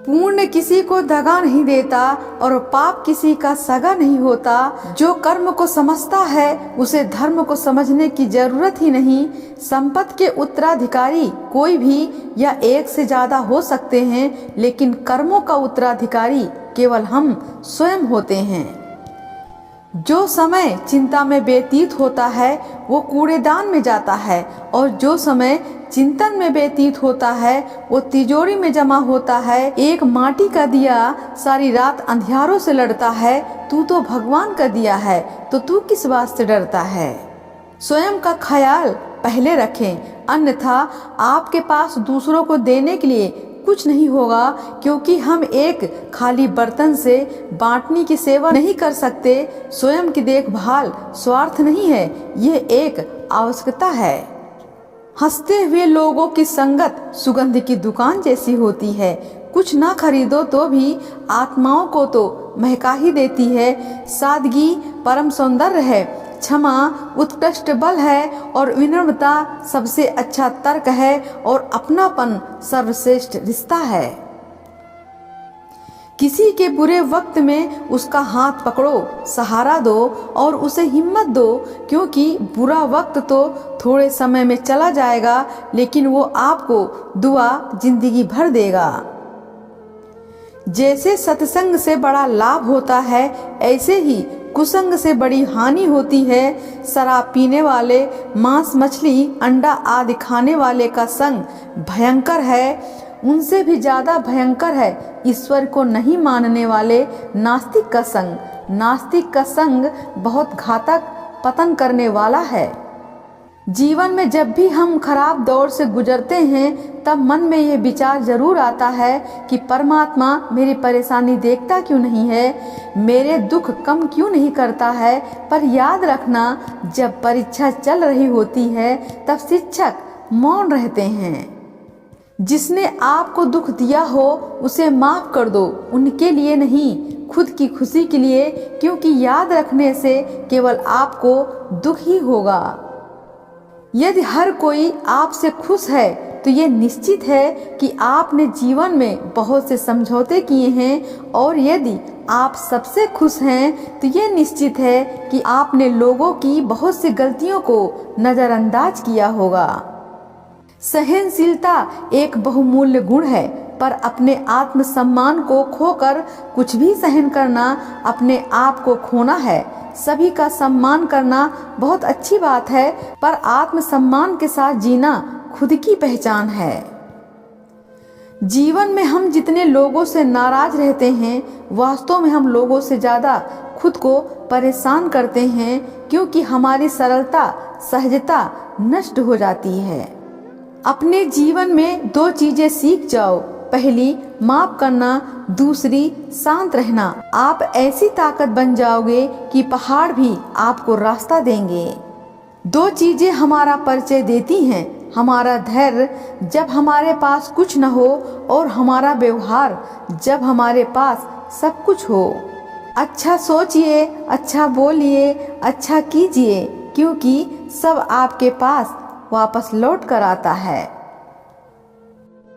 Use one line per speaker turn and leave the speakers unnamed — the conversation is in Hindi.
पुण्य किसी को दगा नहीं देता और पाप किसी का सगा नहीं होता। जो कर्म को समझता है उसे धर्म को समझने की जरूरत ही नहीं। संपत्ति के उत्तराधिकारी कोई भी या एक से ज्यादा हो सकते हैं, लेकिन कर्मों का उत्तराधिकारी केवल हम स्वयं होते हैं। जो समय चिंता में व्यतीत होता है वो कूड़ेदान में जाता है, और जो समय चिंतन में व्यतीत होता है वो तिजोरी में जमा होता है। एक माटी का दिया सारी रात अंधियारों से लड़ता है, तू तो भगवान का दिया है तो तू किस बात से डरता है। स्वयं का ख्याल पहले रखें, अन्यथा आपके पास दूसरों को देने के लिए कुछ नहीं होगा, क्योंकि हम एक खाली बर्तन से बांटने की सेवा नहीं कर सकते। स्वयं की देखभाल स्वार्थ नहीं है, यह एक आवश्यकता है। हंसते हुए लोगों की संगत सुगंध की दुकान जैसी होती है। कुछ ना खरीदो तो भी आत्माओं को तो महका ही देती है। सादगी परम सौंदर्य है, क्षमा उत्कृष्ट बल है, और विनम्रता सबसे अच्छा तर्क है, और अपनापन सर्वश्रेष्ठ रिश्ता है। किसी के बुरे वक्त में उसका हाथ पकड़ो, सहारा दो और उसे हिम्मत दो, क्योंकि बुरा वक्त तो थोड़े समय में चला जाएगा, लेकिन वो आपको दुआ जिंदगी भर देगा। जैसे सत्संग से बड़ा लाभ होता है, ऐसे ही कुसंग से बड़ी हानि होती है। शराब पीने वाले, मांस मछली अंडा आदि खाने वाले का संग भयंकर है। उनसे भी ज्यादा भयंकर है ईश्वर को नहीं मानने वाले नास्तिक का संग। नास्तिक का संग बहुत घातक पतन करने वाला है। जीवन में जब भी हम खराब दौर से गुजरते हैं, तब मन में ये विचार जरूर आता है कि परमात्मा मेरी परेशानी देखता क्यों नहीं है, मेरे दुख कम क्यों नहीं करता है। पर याद रखना, जब परीक्षा चल रही होती है तब शिक्षक मौन रहते हैं। जिसने आपको दुख दिया हो उसे माफ कर दो, उनके लिए नहीं, खुद की खुशी के लिए, क्योंकि याद रखने से केवल आपको दुख ही होगा। यदि हर कोई आपसे खुश है तो ये निश्चित है कि आपने जीवन में बहुत से समझौते किए हैं, और यदि आप सबसे खुश हैं तो ये निश्चित है कि आपने लोगों की बहुत सी गलतियों को नजरअंदाज किया होगा। सहनशीलता एक बहुमूल्य गुण है, पर अपने आत्मसम्मान को खोकर कुछ भी सहन करना अपने आप को खोना है। सभी का सम्मान करना बहुत अच्छी बात है, पर आत्मसम्मान के साथ जीना खुद की पहचान है। जीवन में हम जितने लोगों से नाराज रहते हैं, वास्तव में हम लोगों से ज्यादा खुद को परेशान करते हैं, क्योंकि हमारी सरलता सहजता नष्ट हो जाती है। अपने जीवन में दो चीजें सीख जाओ, पहली माफ करना, दूसरी शांत रहना। आप ऐसी ताकत बन जाओगे कि पहाड़ भी आपको रास्ता देंगे। दो चीजें हमारा परिचय देती हैं, हमारा धैर्य जब हमारे पास कुछ न हो, और हमारा व्यवहार जब हमारे पास सब कुछ हो। अच्छा सोचिए, अच्छा बोलिए, अच्छा कीजिए, क्योंकि सब आपके पास वापस लौट कर आता है।